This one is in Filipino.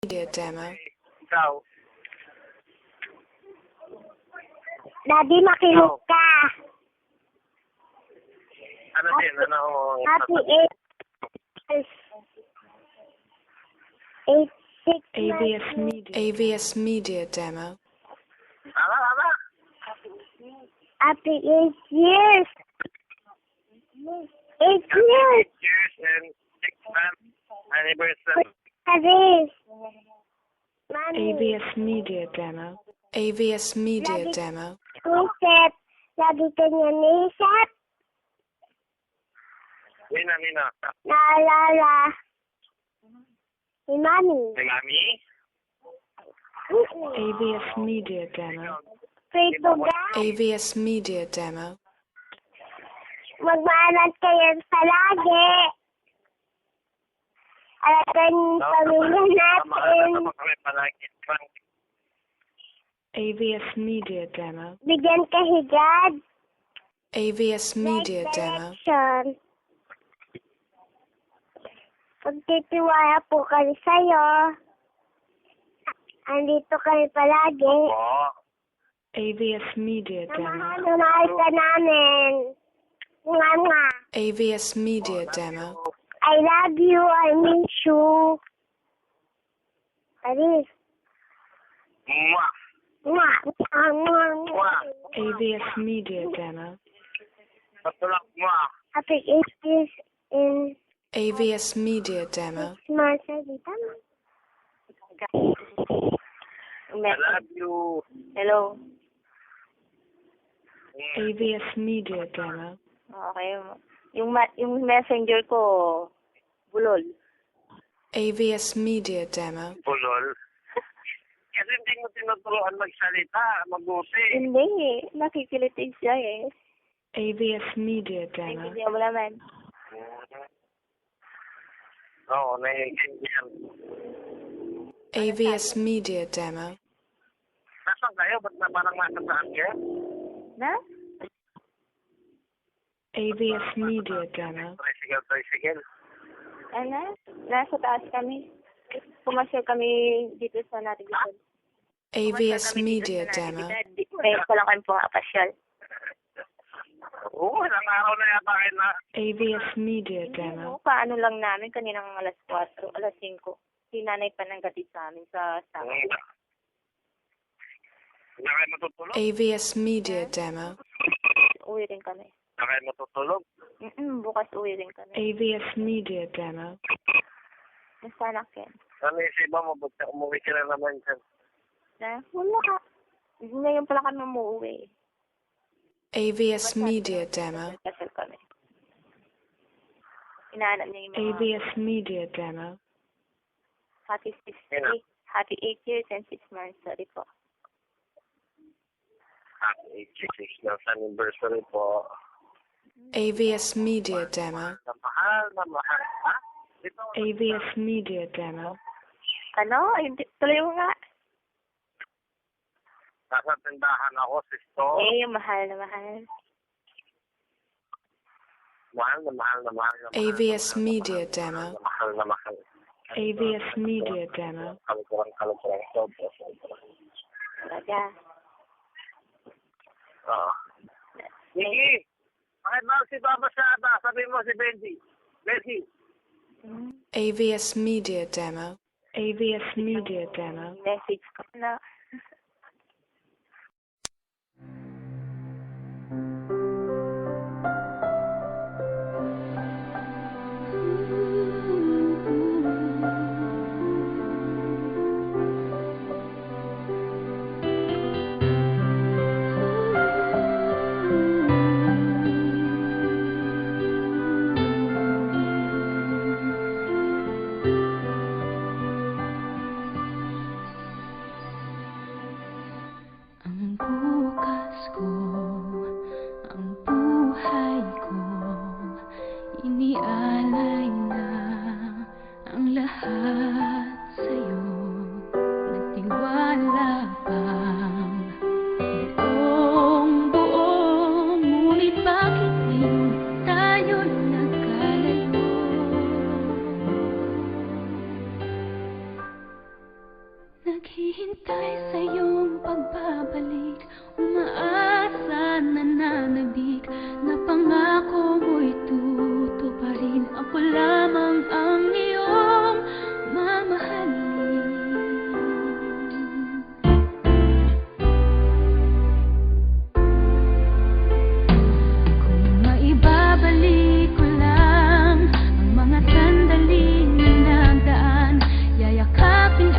Media demo. Ikaw. Daddy, makinig ka. Ano din? Ano? Happy 8 6 AVS Media demo. Tama. Happy 8 years. 8 years. 8 years and 6 months anniversary. Happy. Mami, AVS Media demo. AVS Media Lagi- demo. Nisip. Lagi ka niya nisip. Nina. Naalala. Si Mami. Kay Mami? AVS Media demo. Pray to God. AVS Media demo. Magmaalat kayo palagi. Alagan yung pamilya natin. Tama kami palagi. AVS Media demo. Bigyan ka higad. AVS Media Right demo. direction. Pagtitiwala po kami sa'yo. Andito kami palagi. Oo. AVS Media demo. Mahal ka namin. Nga. AVS Media demo. I love you. I miss you. Aris. Mwah. Mwah. AVS Media demo. Patulak mo. Happy 8 years in AVS Media demo. months. Dito. I love you. Hello. AVS Media demo. Okay. Yung messenger ko, bulol. AVS Media demo. Bulol. Kasi hindi mo tinuturuan magsalita, mabuti. Hindi eh. Nakikilitig siya eh. AVS Media demo. Naiintindihan mo naman. Oo, naiintindihan. AVS Media demo. Nasaan kayo? Ba't na parang nasa saan kayo? Na? AVS Media demo. Tricycle. Ano? Nasa taas kami. Pumasyal kami dito sa Natividad. AVS Media demo. Ngayon pa lang kami pumapasyal. Oo, ilang araw na yata kayo na. AVS Media demo. Paano lang namin kaninang alas 4, alas 5. Si nanay pa nang gatid sa amin sa Saka. Hindi kayo matutulog? AVS Media demo. Uwi rin kami. Hindi kayo matutulog? Bukas uwi rin kami. AVS Media demo. Basta anak yan. Ano isipan mo? Ba't umuwi ka na naman dyan? Na? Wala ka. Ngayon pala kami umuwi. AVS Media demo. Kasal kami. Inaanap niya yung mga AVS Media demo. happy 8 years and 6 months. Sorry po. Happy 86 na anniversary po. AVS Media demo. Na mahal. Ha? Dito, AVS Media demo. Ano? Tuloy mo nga. nasa tindahan ako, sisto. Yung mahal na mahal. Mahal na mahal. AVS Media demo. Mahal na mahal. AVS Media demo. Kalukurang. Sobra. Talaga. Oo. Niki! Bakit ba si Baba Shada? Sabi mo si Benji. Benji. AVS Media demo. AVS Media demo. Message ko na. Naghihintay sa iyong pagbabalik, umaasa, nananabik, na pangako mo'y tutuparin. Ako lamang ang iyong mamahalin. Kung maibabalik ko lang ang mga sandaling na nagdaan, yayakapin